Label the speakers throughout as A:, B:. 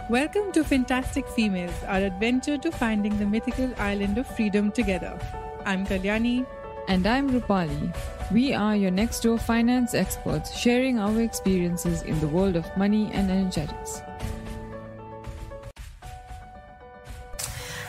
A: Welcome to Fantastic Females, our adventure to finding the mythical island of freedom together. I'm Kalyani.
B: And I'm Rupali. We are your next door finance experts sharing our experiences in the world of money and energetics.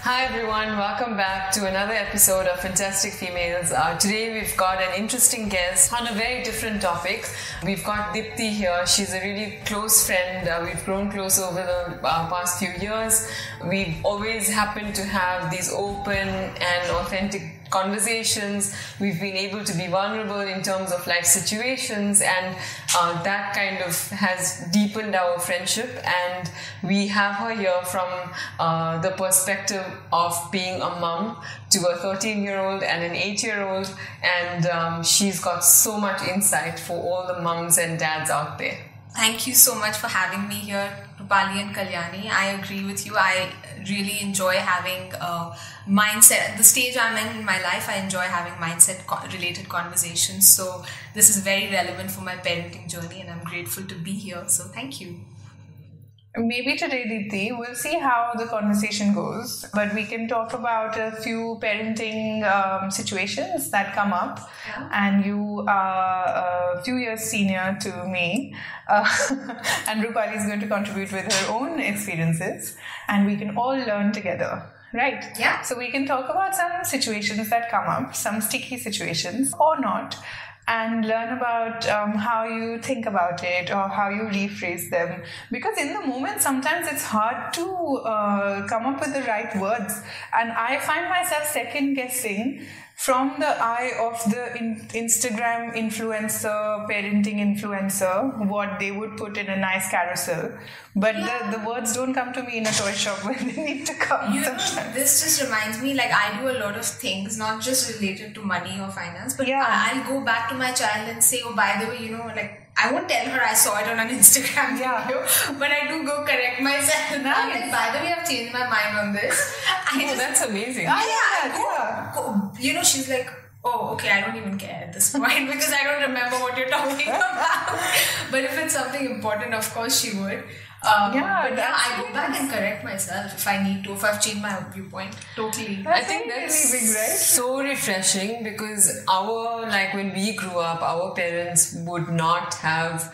C: Hi everyone, welcome back to another episode of Fantastic Females. Today we've got an interesting guest on a very different topic. We've got Dipti here. She's a really close friend. We've grown close over the past few years. We've always happened to have these open and authentic conversations. We've been able to be vulnerable in terms of life situations, and that kind of has deepened our friendship. And we have her here from the perspective of being a mom to a 13-year-old and an 8-year-old, and she's got so much insight for all the moms and dads out there.
D: Thank you so much for having me here, Rupali and Kalyani. I agree with you. I really enjoy having mindset. At the stage I'm in my life, I enjoy having mindset-related conversations. So this is very relevant for my parenting journey, and I'm grateful to be here. So thank you.
E: Maybe today, Deepthi, we'll see how the conversation goes, but we can talk about a few parenting situations that come up.
D: Yeah.
E: And you are a few years senior to me, and Rupali is going to contribute with her own experiences, and we can all learn together. Right?
D: Yeah.
E: So we can talk about some situations that come up, some sticky situations or not, and learn about how you think about it or how you rephrase them. Because in the moment, sometimes it's hard to come up with the right words. And I find myself second guessing from the eye of the Instagram influencer, parenting influencer, what they would put in a nice carousel. But the words don't come to me in a toy shop when they need to come.
D: You know,
E: sometimes.
D: this just reminds me, like, I do a lot of things, not just related to money or finance, but
E: Yeah.
D: I'll go back to my child and say, oh, by the way, you know, like, I won't tell her I saw it on an Instagram video, but I do go correct myself. I'm like, by the way, I've changed my mind on this.
C: That's amazing.
D: You know, she's like, oh, okay, I don't even care at this point because I don't remember what you're talking about. But if it's something important, of course she would. I go back and correct myself if I need to, if I've changed my viewpoint. Totally.
C: I think that's
E: really big, right?
C: so refreshing, because when we grew up, our parents would not have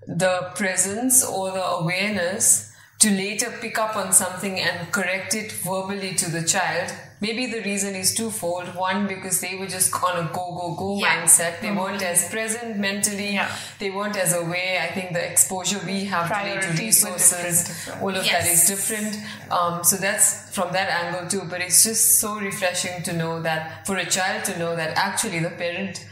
C: the presence or the awareness to later pick up on something and correct it verbally to the child. Maybe the reason is twofold. One, because they were just on a go mindset. They weren't as present mentally. Yeah. They weren't as aware. I think the exposure we have today to resources, all of that is different. So that's from that angle too. But it's just so refreshing to know that, for a child to know that actually the parent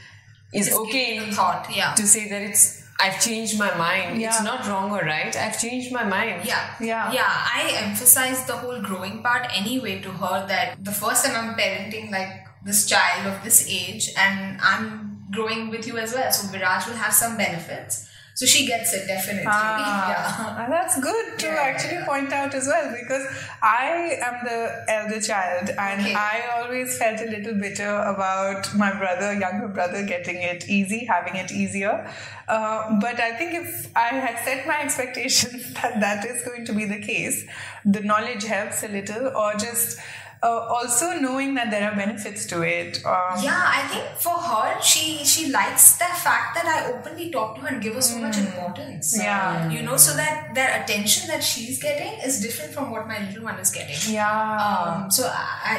C: is okay to say that I've changed my mind. Yeah. It's not wrong or right. I've changed my mind.
D: Yeah. I emphasize the whole growing part anyway to her, that the first time I'm parenting like this child of this age, and I'm growing with you as well. So Viraj will have some benefits. So she gets it, definitely.
E: And that's good to actually point out as well, because I am the elder child, and I always felt a little bitter about my younger brother getting it easy, having it easier. But I think if I had set my expectations that is going to be the case, the knowledge helps a little, or just also knowing that there are benefits to it.
D: I think for her, she likes the fact that I openly talk to her and give her so much importance.
E: Yeah.
D: You know, so that their attention that she's getting is different from what my little one is getting.
E: Yeah.
D: So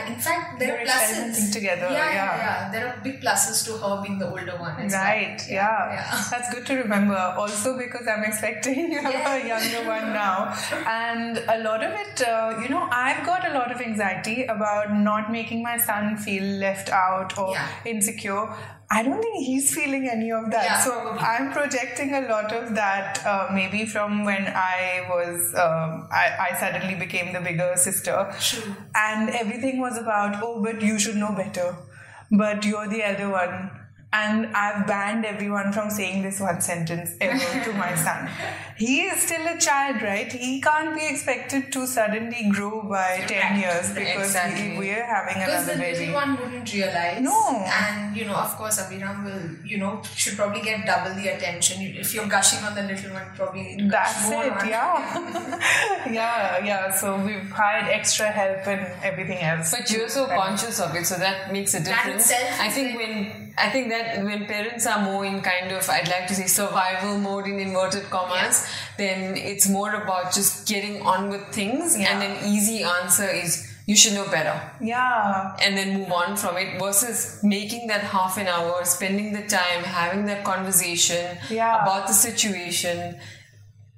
D: in fact, there are pluses
E: together.
D: Yeah. There are big pluses to her being the older one.
E: Right. Yeah. That's good to remember. Also, because I'm expecting you have a younger one now, and a lot of it, I've got a lot of anxiety about not making my son feel left out or insecure. I don't think he's feeling any of that.
D: Yeah,
E: so
D: probably.
E: I'm projecting a lot of that maybe from when I was, I suddenly became the bigger sister.
D: True.
E: And everything was about, but you should know better. But you're the elder one. And I've banned everyone from saying this one sentence ever to my son. He is still a child, right? He can't be expected to suddenly grow by 10 years because we're having another baby.
D: Because the little one wouldn't realize.
E: No.
D: And, of course, Abhiram will, should probably get double the attention. If you're gushing on the little one, probably
E: that's
D: more
E: it,
D: on.
E: Yeah. So we've hired extra help and everything else.
C: But you're so conscious of it, so that makes a difference. I think that when parents are more in kind of, I'd like to say, survival mode in inverted commas, then it's more about just getting on with things, and an easy answer is you should know better.
E: Yeah.
C: And then move on from it versus making that half an hour, spending the time, having that conversation about the situation.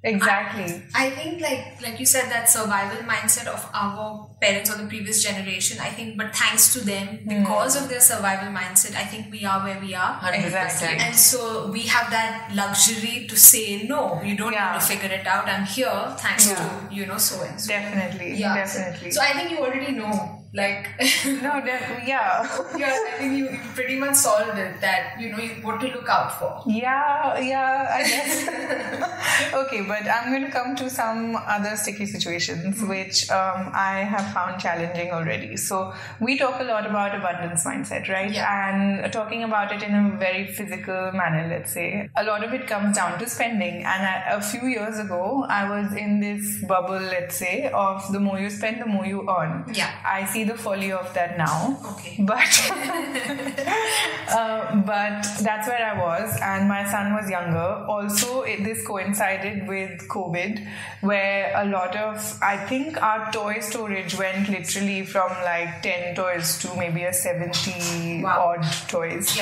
E: Exactly.
D: I think like you said, that survival mindset of our parents or the previous generation, I think, but thanks to them, because of their survival mindset, I think we are where we are.
C: 100%.
D: And so we have that luxury to say, no, you don't need to figure it out. I'm here thanks to, so and so.
E: Definitely.
D: Yeah.
E: Definitely.
D: So I think you already know.
E: No,
D: I think you pretty much solved it, that what to look out for.
E: I guess. Okay, but I'm going to come to some other sticky situations which I have found challenging already. So we talk a lot about abundance mindset, right? And talking about it in a very physical manner, let's say. A lot of it comes down to spending, and a few years ago I was in this bubble, let's say, of the more you spend, the more you earn. I see the folly of that now.
D: Okay.
E: But that's where I was, and my son was younger. Also, this coincided with COVID, where a lot of, I think our toy storage went literally from like 10 toys to maybe a 70 odd toys.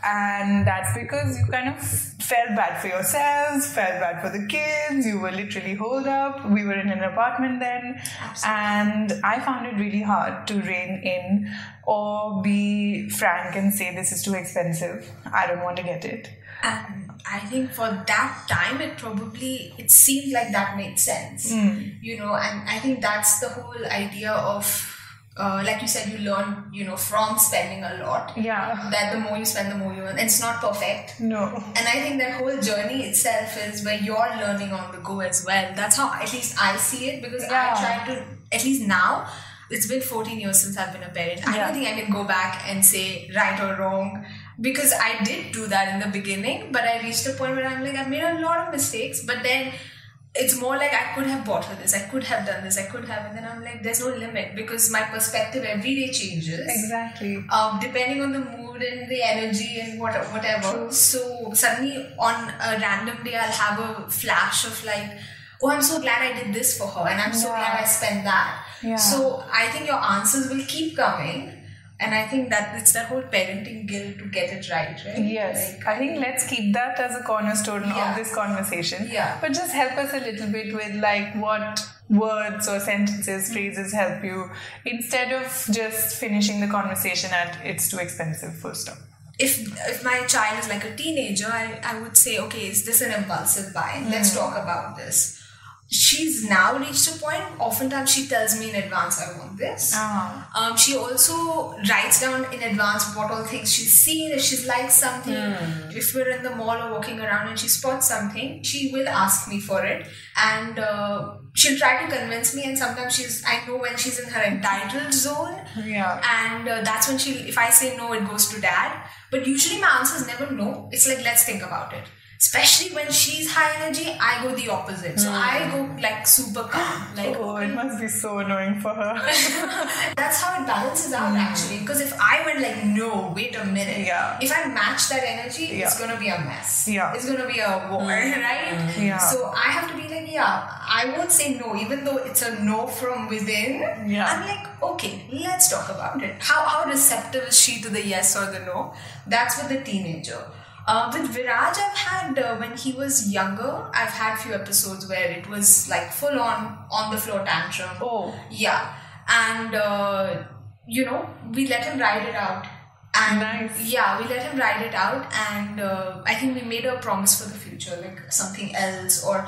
E: And that's because you kind of felt bad for yourselves, felt bad for the kids, you were literally holed up. We were in an apartment then. And I found it really hard to rein in or be frank and say, this is too expensive, I don't want to get it.
D: And I think for that time, it seemed like that made sense, and I think that's the whole idea of, like you said, you learn, from spending a lot. That the more you spend, the more you earn. And it's not perfect.
E: No.
D: And I think that whole journey itself is where you're learning on the go as well. That's how at least I see it, because I try to, at least now, it's been 14 years since I've been a parent. I don't think I can go back and say right or wrong, because I did do that in the beginning, but I reached a point where I'm like, I've made a lot of mistakes, but then it's more like I could have bought her this, I could have done this, I could have, and then I'm like, there's no limit, because my perspective every day changes.
E: Exactly.
D: Depending on the mood and the energy and whatever. True. So suddenly on a random day, I'll have a flash of like, oh, I'm so glad I did this for her, and I'm so glad I spent that. So I think your answers will keep coming. And I think that it's that whole parenting guilt to get it right?
E: Yes. I think let's keep that as a cornerstone of this conversation. But just help us a little bit with like what words or sentences, phrases help you, instead of just finishing the conversation at it's too expensive, full stop.
D: If my child is like a teenager, I would say, okay, is this an impulsive buy? Let's talk about this. She's now reached a point, oftentimes she tells me in advance, I want this. She also writes down in advance what all things she's seen, if she's liked something. If we're in the mall or walking around and she spots something, she will ask me for it. And she'll try to convince me, and sometimes I know when she's in her entitled zone. And that's when if I say no, it goes to dad. But usually my answer is never no. It's like, let's think about it. Especially when she's high energy, I go the opposite. So I go like super calm. Like,
E: it must be so annoying for her.
D: That's how it balances out actually. Because if I went like, no, wait a minute. If I match that energy, it's going to be a mess. It's going to be a war, right? So I have to be like, I won't say no, even though it's a no from within. I'm like, okay, let's talk about it. How receptive is she to the yes or the no? That's with the teenager. With Viraj, I've had, when he was younger, I've had a few episodes where it was like full on the floor tantrum. And, we let him ride it out. And
E: nice.
D: We let him ride it out, and I think we made a promise for the future, like something else, or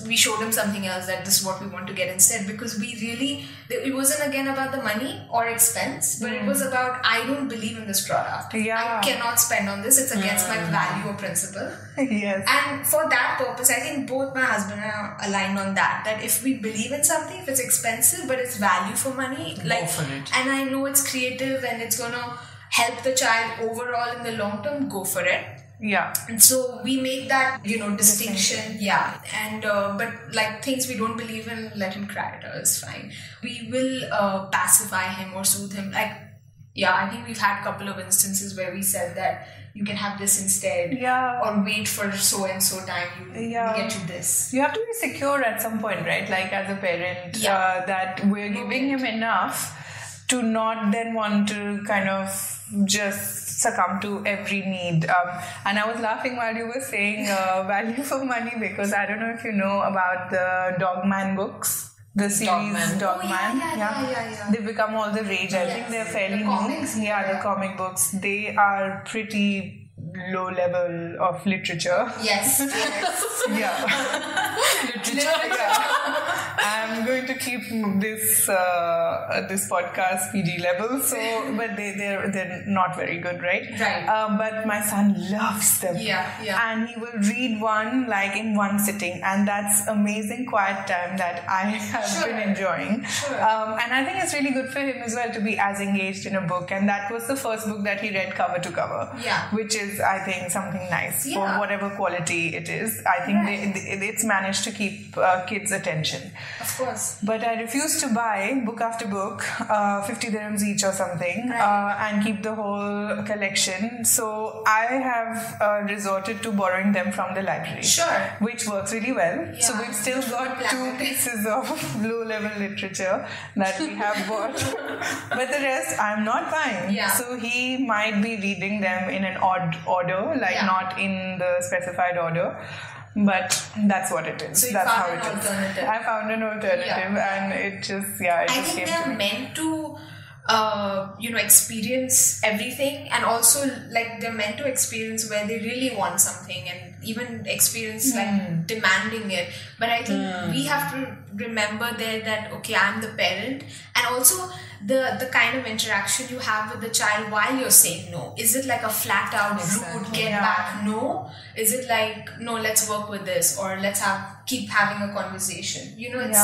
D: we showed him something else, that this is what we want to get instead, because it wasn't again about the money or expense, but it was about, I don't believe in this product.
E: Yeah.
D: I cannot spend on this. It's against my value or principle.
E: Yes.
D: And for that purpose, I think both my husband and I are aligned on that if we believe in something, if it's expensive but it's value for money,
C: go for it.
D: And I know it's creative and it's gonna help the child overall in the long term, go for it.
E: Yeah.
D: And so we make that, distinction. Yeah. And, but like things we don't believe in, let him cry. It's fine. We will pacify him or soothe him. I think we've had a couple of instances where we said that you can have this instead.
E: Yeah.
D: Or wait for so and so time, we get you this.
E: You have to be secure at some point, right? Like as a parent, that we're giving him enough to not then want to kind of just succumb to every need. And I was laughing while you were saying value for money, because I don't know if you know about the Dogman books. The series Dogman.
D: Yeah.
E: They become all the rage. I think they're fairly new. The comic books. They are pretty low level of literature.
D: Yes.
E: I'm going to keep this podcast PG level. So, but they're not very good, right?
D: Right.
E: But my son loves them.
D: Yeah.
E: And he will read one like in one sitting, and that's amazing quiet time that I have been enjoying.
D: Sure.
E: And I think it's really good for him as well to be as engaged in a book. And that was the first book that he read cover to cover.
D: Yeah.
E: Which is, I think, something nice for whatever quality it is. I think it's managed to keep kids' attention.
D: Of course.
E: But I refuse to buy book after book, 50 dirhams each or something, and keep the whole collection. So I have resorted to borrowing them from the library.
D: Sure.
E: Which works really well.
D: Yeah.
E: So we've still got 2 pieces of low-level literature that we have bought. But the rest I'm not buying.
D: Yeah.
E: So he might be reading them in an odd order, not in the specified order. But that's what it is.
D: So
E: that's how it
D: alternative.
E: is. I found an alternative, and it just
D: I think they're meant to experience everything, and also like they're meant to experience where they really want something, and even experience like demanding it. But I think we have to remember there that I'm the parent, and also the kind of interaction you have with the child while you're saying no. Is it like a flat out rude get back no? Is it like no, let's work with this, or let's keep having a conversation? It's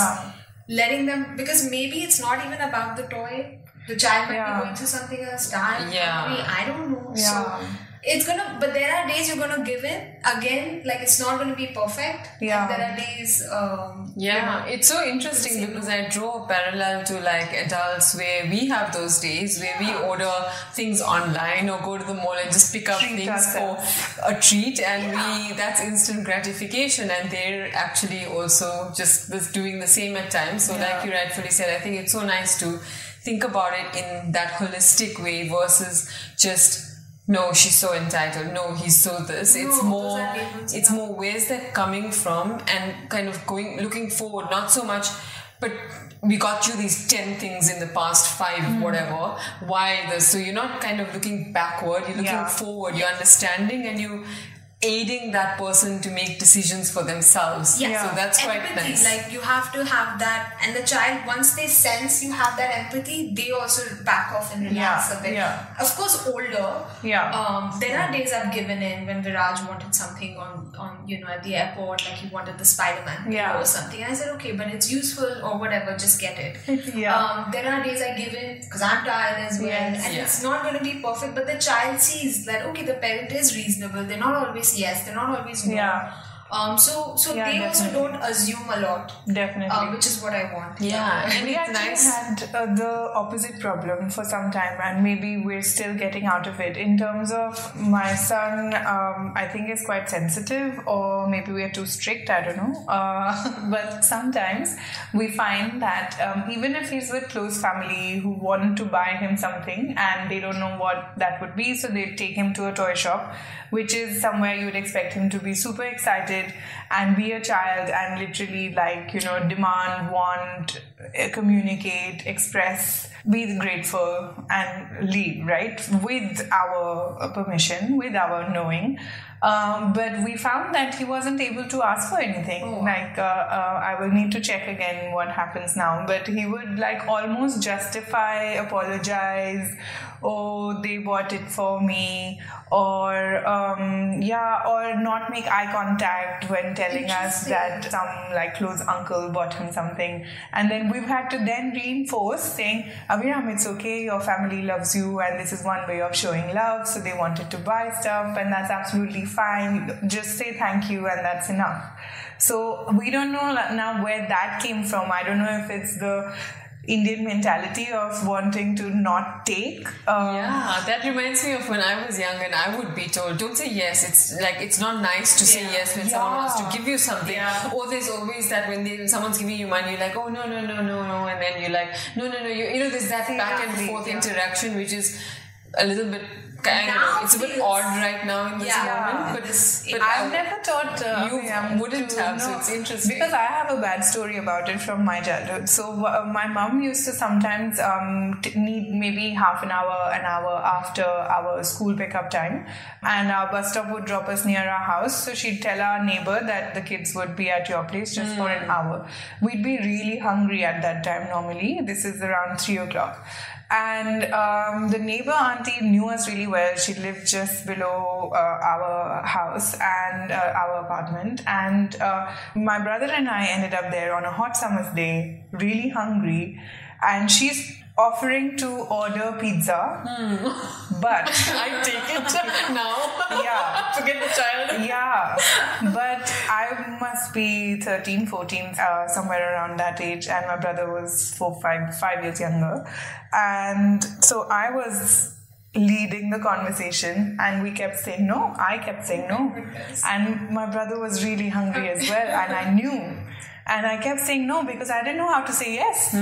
D: letting them, because maybe it's not even about the toy. The child might be going through something else, hungry, I don't know. So it's but there are days you're gonna give in again, like it's not gonna be perfect. And there are days
C: it's so interesting because I draw a parallel to like adults, where we have those days where we order things online or go to the mall and just pick up things for a treat, and that's instant gratification, and they're actually also just doing the same at times. So like you rightfully said, I think it's so nice to think about it in that holistic way versus just, no, she's so entitled, no, he's so this. It's more where's that coming from, and kind of looking forward, not so much, but we got you these 10 things in the past 5, whatever, why this? So you're not kind of looking backward, you're looking forward, you're understanding, and you aiding that person to make decisions for themselves. So that's quite
D: empathy,
C: nice.
D: like you have to have that, and the child, once they sense you have that empathy, they also back off and relax a bit. Of course, older. There are days I've given in when Viraj wanted something on at the airport, like he wanted the Spider-Man or something. And I said, okay, but it's useful or whatever, just get it. There are days I give in because I'm tired as well, and it's not going to be perfect, but the child sees that, okay, the parent is reasonable. They're not always yes, they're not always no. So they also don't assume a lot.
E: Definitely.
D: Which is what I want.
E: And we actually had the opposite problem for some time, and maybe we're still getting out of it. In terms of my son, I think is quite sensitive, or maybe we are too strict, I don't know. But sometimes we find that even if he's with close family who want to buy him something and they don't know what that would be, so they take him to a toy shop, which is somewhere you would expect him to be super excited and be a child and literally demand, want, communicate, express, be grateful and leave, right? With our permission, with our knowing. But we found that he wasn't able to ask for anything. I will need to check again what happens now. But he would like almost justify, apologize, oh, they bought it for me, or not make eye contact when telling us that some like close uncle bought him something. And then we've had to then reinforce saying, Abhiram, it's okay, your family loves you and this is one way of showing love, so they wanted to buy stuff and that's absolutely fine. Just say thank you and that's enough. So we don't know now where that came from. I don't know if it's the Indian mentality of wanting to not take.
C: That reminds me of when I was young and I would be told, don't say yes. It's like, it's not nice to say yes when someone wants to give you something. Or there's always that when someone's giving you money, you're like, oh, no. And then you're like, no. There's that back and forth interaction, which is a little bit, I don't know, it's a bit odd right now in this moment. But
E: I've never thought
C: you wouldn't have, so it's interesting.
E: Because I have a bad story about it from my childhood. So my mum used to sometimes need maybe half an hour after our school pickup time, and our bus stop would drop us near our house. So she'd tell our neighbor that the kids would be at your place just for an hour. We'd be really hungry at that time normally. This is around 3 o'clock. And the neighbor auntie knew us really well. She lived just below our house and our apartment. And my brother and I ended up there on a hot summer's day, really hungry. And she's offering to order pizza, but
C: I take it now.
E: Yeah.
C: Forget the child.
E: Yeah, but I must be 13, 14, somewhere around that age, and my brother was 5 years younger. And so I was leading the conversation and we kept saying no. I kept saying no. And my brother was really hungry as well, and I knew. And I kept saying no because I didn't know how to say yes.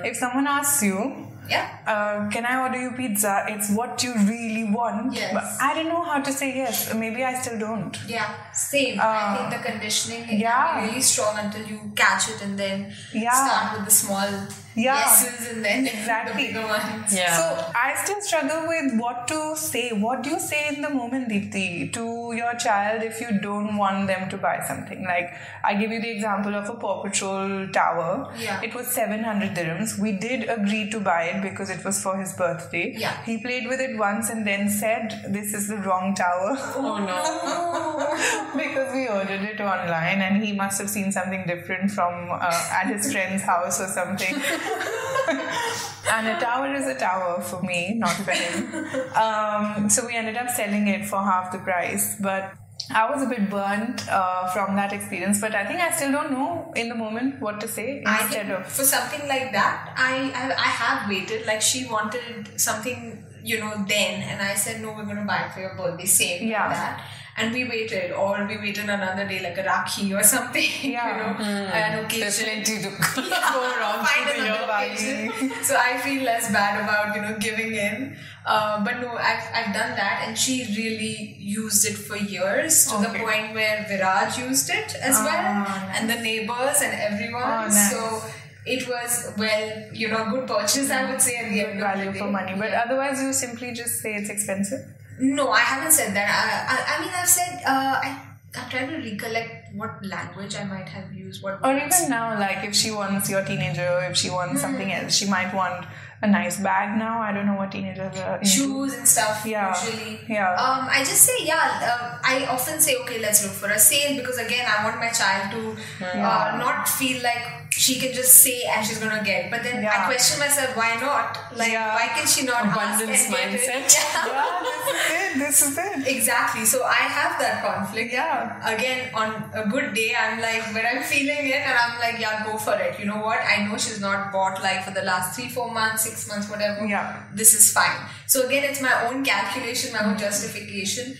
E: If someone asks you, can I order you pizza? It's what you really want.
D: Yes.
E: But I didn't know how to say yes. Maybe I still don't.
D: Yeah, same. I think the conditioning can be really strong until you catch it and then start with the small yeses and then the bigger ones.
E: Yeah. So I still struggle with what to say. What do you say in the moment, Deepti, to your child if you don't want them to buy something? Like, I give you the example of a Paw Patrol tower.
D: Yeah.
E: It was 700 dirhams. We did agree to buy it because it was for his birthday.
D: Yeah.
E: He played with it once and then said, this is the wrong tower.
C: Oh no.
E: Because we ordered it online and he must have seen something different from at his friend's house or something. And a tower is a tower for me, not for him. So we ended up selling it for half the price. But I was a bit burnt from that experience, but I think I still don't know in the moment what to say instead of...
D: For something like that, I have waited. Like, she wanted something, then, and I said, no, we're going to buy it for your birthday, same like that. And we waited another day, like a Rakhi or something, an occasion.
C: There's plenty to go around through the year.
D: So I feel less bad about, giving in. But no, I've done that, and she really used it for years to the point where Viraj used it as well, and the neighbors and everyone.
E: Nice.
D: So it was, good purchase, I would say, at the end of the day.
E: Value for money. But otherwise, you simply just say it's expensive?
D: No, I haven't said that. I mean, I've said, I'm trying to recollect what language I might have used. Or
E: even now, like if she wants your teenager, if she wants something else, she might want a nice bag now. I don't know what teenagers are into.
D: Shoes and stuff, usually.
E: Yeah.
D: I just say, I often say, okay, let's look for a sale, because again, I want my child to not feel like she can just say and she's gonna get. But then I question myself, why not? Like, why can she not
C: abundance
D: ask and
C: mindset?
E: This is it.
D: Exactly. So I have that conflict.
E: Yeah.
D: Again, on a good day, I'm like, when I'm feeling it, and I'm like, go for it. You know what? I know she's not bought like for the last 3-4 months, 6 months, whatever.
E: Yeah.
D: This is fine. So again, it's my own calculation, my own justification.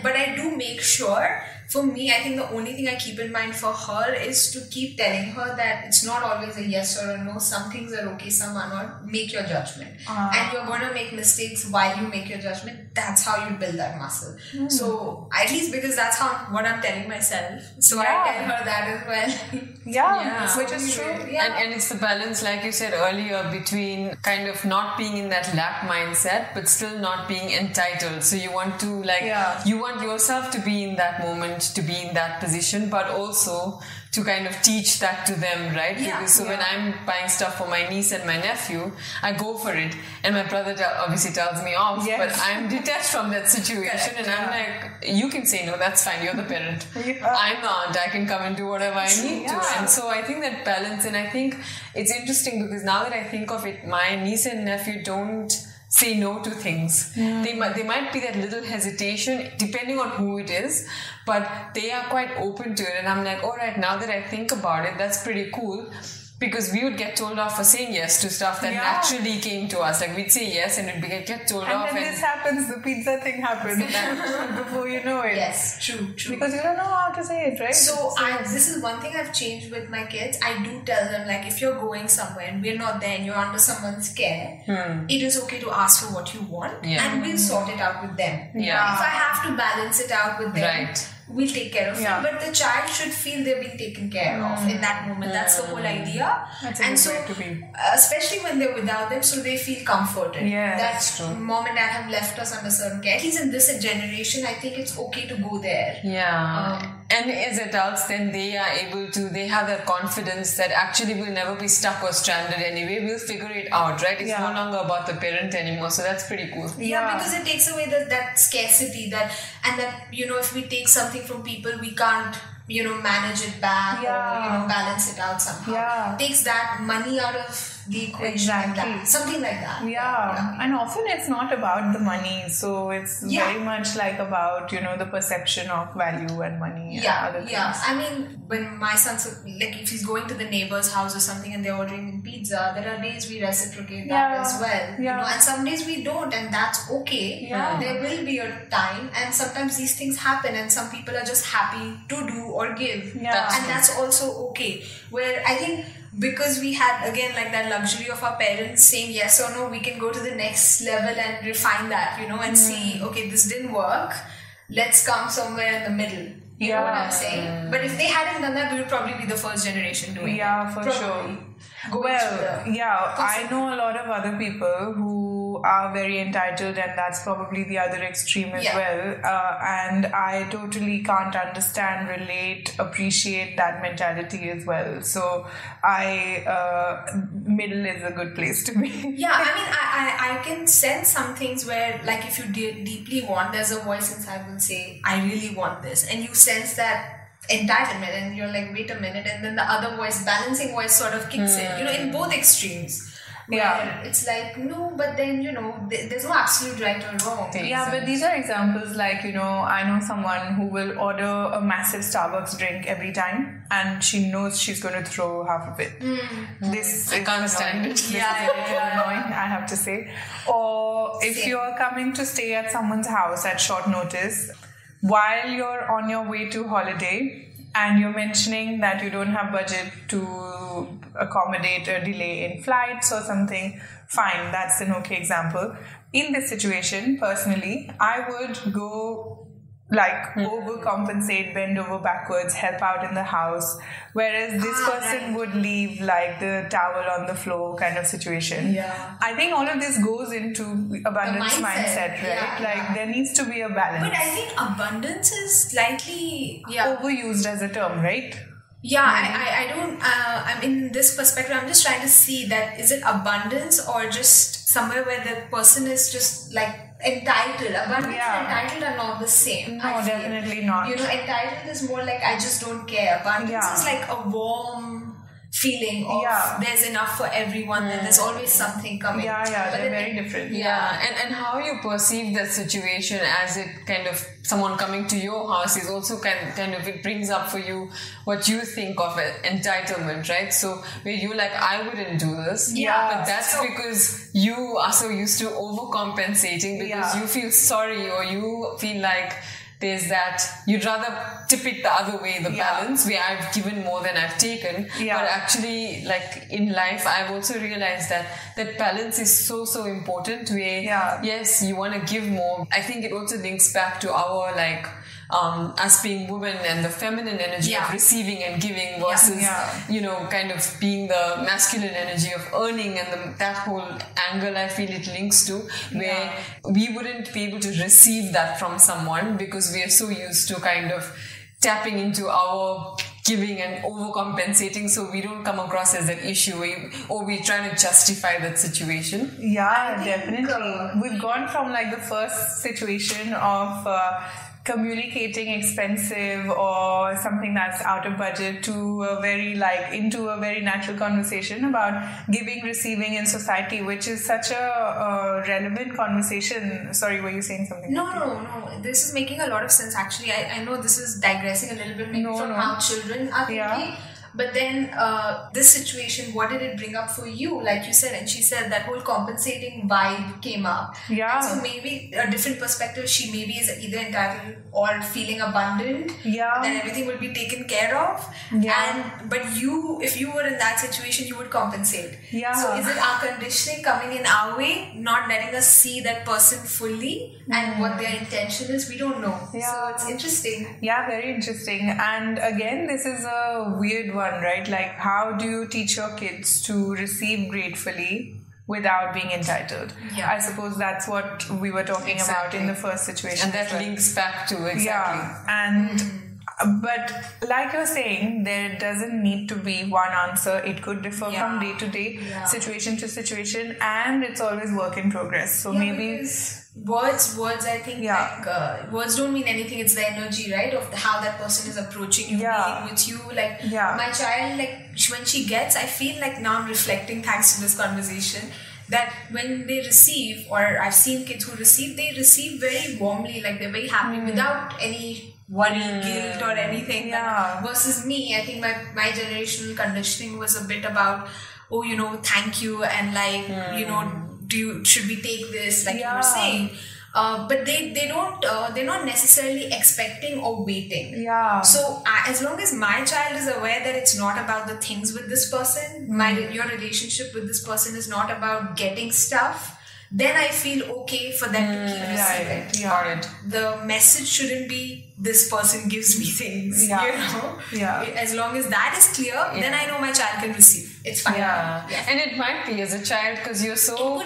D: But I do make sure for me, I think the only thing I keep in mind for her is to keep telling her that it's not always a yes or a no. Some things are okay, some are not. Make your judgment. And you're going to make mistakes while you make your judgment. That's how you build that muscle. So, at least because that's what I'm telling myself. So, I tell her that as well.
E: Which is true.
C: And it's the balance, like you said earlier, between kind of not being in that lack mindset, but still not being entitled. So you want to you want yourself to be in that moment, to be in that position, but also to kind of teach that to them, right? Because when I'm buying stuff for my niece and my nephew, I go for it. And my brother obviously tells me off, but I'm detached from that situation. And I'm like, you can say no, that's fine, you're the parent. I'm the aunt, I can come and do whatever I need to. And so I think that balance, and I think it's interesting because now that I think of it, my niece and nephew don't say no to things. They might be that little hesitation depending on who it is, but they are quite open to it. And I'm like, all right, now that I think about it, that's pretty cool. Because we would get told off for saying yes to stuff that naturally came to us. Like we'd say yes and we'd get told off.
E: And then this happens, the pizza thing happens before you know it.
D: Yes, true.
E: Because you don't know how to say it, right?
D: So this is one thing I've changed with my kids. I do tell them, like, if you're going somewhere and we're not there and you're under someone's care, it is okay to ask for what you want and we'll sort it out with them. If I have to balance it out with them, we'll take care of it. But the child should feel they're being taken care of in that moment. That's the whole idea.
E: That's a good way to be.
D: Especially when they're without them, so they feel comforted.
E: That's true.
D: Mom and dad have left us under certain care. At least in this generation, I think it's okay to go there.
C: And as adults, then they have that confidence that actually we'll never be stuck or stranded anyway. We'll figure it out, right? It's no longer about the parent anymore. So that's pretty cool.
D: Because it takes away that scarcity and that, if we take something from people, we can't, manage it back or, balance it out somehow. It takes that money out of the equation. Something like that.
E: And often it's not about the money. So it's very much like about, the perception of value and money and other things.
D: I mean, when my son's, like, if he's going to the neighbor's house or something and they're ordering pizza, there are days we reciprocate that as well. And some days we don't, and that's okay. There will be a time, and sometimes these things happen and some people are just happy to do or give. And that's also okay. Where I think because we had, again, like that luxury of our parents saying yes or no, we can go to the next level and refine that, and see, okay, this didn't work. Let's come somewhere in the middle. You know what I'm saying? But if they hadn't done that, we would probably be the first generation doing it.
E: For sure. I know a lot of other people who are very entitled, and that's probably the other extreme as well. And I totally can't understand, relate, appreciate that mentality as well. So middle is a good place to be.
D: I can sense some things where, like, if you deeply want, there's a voice inside will say, I really want this. And you sense that entitlement and you're like, wait a minute, and then the other voice, balancing voice, sort of kicks in, in both extremes. It's like, no, but then, there's no absolute right or wrong.
E: But these are examples like, I know someone who will order a massive Starbucks drink every time and she knows she's going to throw half of it.
C: I can't stand it.
E: This is annoying, I have to say. Or if you're coming to stay at someone's house at short notice, while you're on your way to holiday and you're mentioning that you don't have budget to accommodate a delay in flights or something, fine, that's an okay example. In this situation, personally, I would go overcompensate, bend over backwards, help out in the house, whereas this person would leave like the towel on the floor kind of situation. I think all of this goes into abundance mindset, right? There needs to be a balance.
D: But I think abundance is slightly
E: overused as a term, right?
D: I don't, I'm in this perspective, I'm just trying to see that, is it abundance or just somewhere where the person is just like entitled? Abundance and entitled are not the same.
E: No, definitely not.
D: Entitled is more like, I just don't care. Abundance is like a warm feeling of there's enough for everyone and there's always something coming.
E: They're very different.
C: And how you perceive the situation as it kind of, someone coming to your house is also kind of, it brings up for you what you think of entitlement, right? So where you're like, I wouldn't do this, but that's because you are so used to overcompensating because you feel sorry or you feel like there's that you'd rather tip it the other way, the balance, where I've given more than I've taken.
E: Yeah.
C: But actually, like in life, I've also realized that balance is so important, where yes, you want to give more. I think it also links back to our like us being women and the feminine energy of receiving and giving versus you know, kind of being the masculine energy of earning, and that whole angle I feel it links to, where we wouldn't be able to receive that from someone because we are so used to kind of tapping into our giving and overcompensating, so we don't come across as an issue, or we're trying to justify that situation.
E: Yeah, definitely. We've gone from like the first situation of communicating expensive or something that's out of budget to into a very natural conversation about giving, receiving in society, which is such a relevant conversation. Sorry, were you saying something?
D: No. This is making a lot of sense actually. I know this is digressing a little bit maybe from how children are thinking. But then this situation, what did it bring up for you? Like you said, and she said that whole compensating vibe came up. Yeah. And so maybe a different perspective, she maybe is either entitled or feeling abundant. Yeah. Then everything will be taken care of. Yeah. But you, if you were in that situation, you would compensate. Yeah. So is it our conditioning coming in our way, not letting us see that person fully and what their intention is? We don't know. Yeah. So it's interesting.
E: Yeah, very interesting. And again, this is a weird one, right? Like, how do you teach your kids to receive gratefully without being entitled? I suppose that's what we were talking about in the first situation.
C: And that links back to
E: but like you're saying, there doesn't need to be one answer. It could differ from day to day, situation to situation, and it's always work in progress. So maybe
D: words I think like words don't mean anything. It's the energy, right, of how that person is approaching you, dealing with you. Like my child, like when she gets, I feel like now I'm reflecting thanks to this conversation, that when they receive, or I've seen kids who receive, they receive very warmly, like they're very happy without any worry, guilt or anything. Like, versus me, I think my generational conditioning was a bit about, oh, you know, thank you, and like, you know, should we take this, like you were saying. But they don't, they're not necessarily expecting or waiting. So as long as my child is aware that it's not about the things with this person, your relationship with this person is not about getting stuff, then I feel okay for them to keep receiving. The message shouldn't be, this person gives me things, you know? As long as that is clear, then I know my child can receive. It's fine.
C: And it might be as a child, because you're so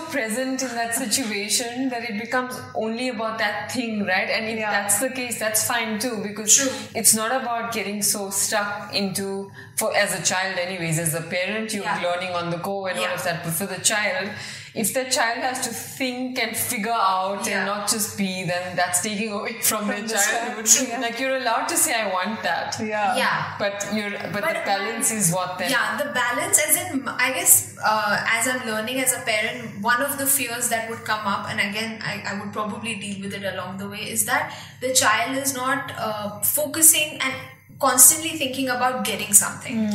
C: present in that situation that it becomes only about that thing, right? And if that's the case, that's fine too, because it's not about getting so stuck into, as a child anyways, as a parent, you're learning on the go and all of that, but for the child, if the child has to think and figure out and not just be, then that's taking away from their childhood. Like, you're allowed to say, I want that. But the balance is what then?
D: The balance, as in, I guess, as I'm learning as a parent, one of the fears that would come up, and again, I would probably deal with it along the way, is that the child is not focusing and constantly thinking about getting something.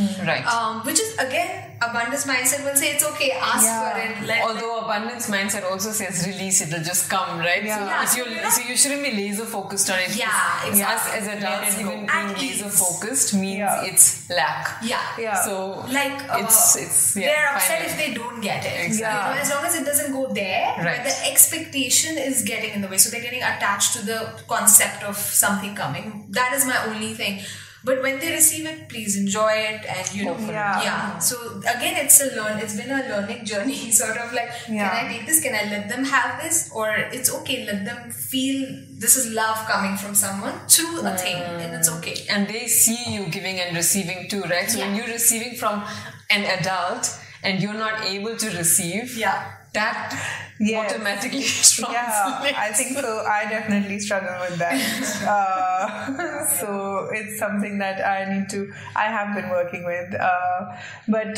D: Which is, again, abundance mindset will say it's okay, ask for it.
C: Although abundance mindset also says release, it'll just come, right? So you shouldn't be laser focused on it.
D: Exactly.
C: Us as adults, even being laser focused means it's lack. So
D: like they're upset if they don't get it. You know, as long as it doesn't go there, but the expectation is getting in the way. So they're getting attached to the concept of something coming. That is my only thing. But when they receive it, please enjoy it, and you know, So again, it's been a learning journey, sort of like, can I take this? Can I let them have this? Or it's okay, let them feel this is love coming from someone through a thing, and it's okay.
C: And they see you giving and receiving too, right? So when you're receiving from an adult and you're not able to receive, that automatically translates.
E: I think so. I definitely struggle with that. So it's something that I have been working with. But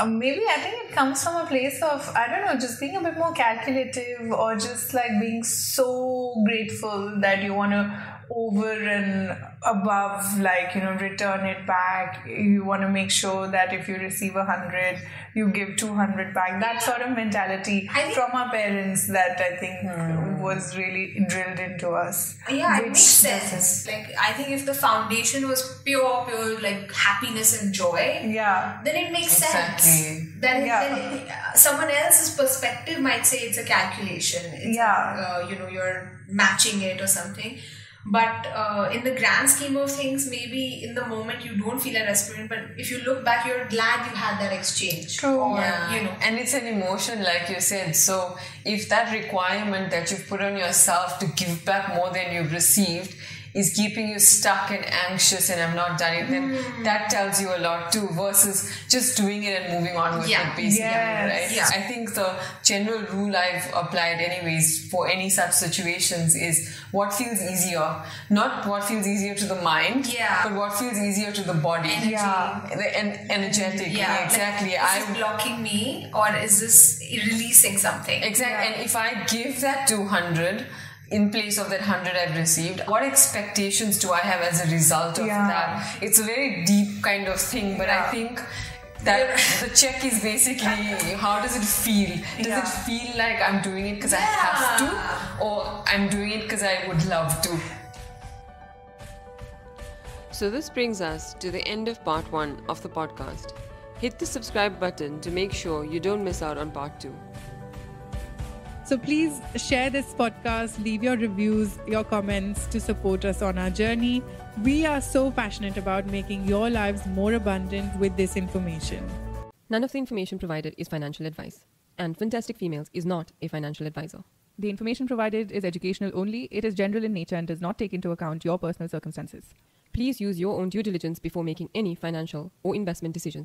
E: maybe I think it comes from a place of, I don't know, just being a bit more calculative, or just like being so grateful that you want to over and above, like, you know, return it back. You want to make sure that if you receive 100, you give 200 back. That sort of mentality from a our parents that I think was really drilled into us.
D: Yeah, it
E: which
D: makes sense. Like, I think if the foundation was pure, like happiness and joy,
E: Yeah.
D: then it makes
C: Exactly.
D: sense. Then someone else's perspective might say it's a calculation. It's you're matching it or something. But in the grand scheme of things, maybe in the moment you don't feel a aspirant, but if you look back, you're glad you had that exchange.
E: True.
D: Or,
C: And it's an emotion, like you said. So if that requirement that you've put on yourself to give back more than you've received is keeping you stuck and anxious and I've not done it, then that tells you a lot too, versus just doing it and moving on with it, basically, right?
D: Yeah.
C: I think the general rule I've applied anyways for any such situations is what feels easier, not what feels easier to the mind, but what feels easier to the body.
D: Energy.
C: And energetic.
D: Yeah,
C: Exactly.
D: Like, is this blocking me or is this releasing something?
C: Exactly. And if I give that 200 in place of that 100 I've received, what expectations do I have as a result of that? It's a very deep kind of thing, but I think that the check is basically, how does it feel? Does it feel like I'm doing it because I have to, or I'm doing it because I would love to?
F: So this brings us to the end of part 1 of the podcast. Hit the subscribe button to make sure you don't miss out on part 2.
A: So please share this podcast, leave your reviews, your comments to support us on our journey. We are so passionate about making your lives more abundant with this information.
G: None of the information provided is financial advice, and Fantastic Females is not a financial advisor.
H: The information provided is educational only. It is general in nature and does not take into account your personal circumstances.
G: Please use your own due diligence before making any financial or investment decisions.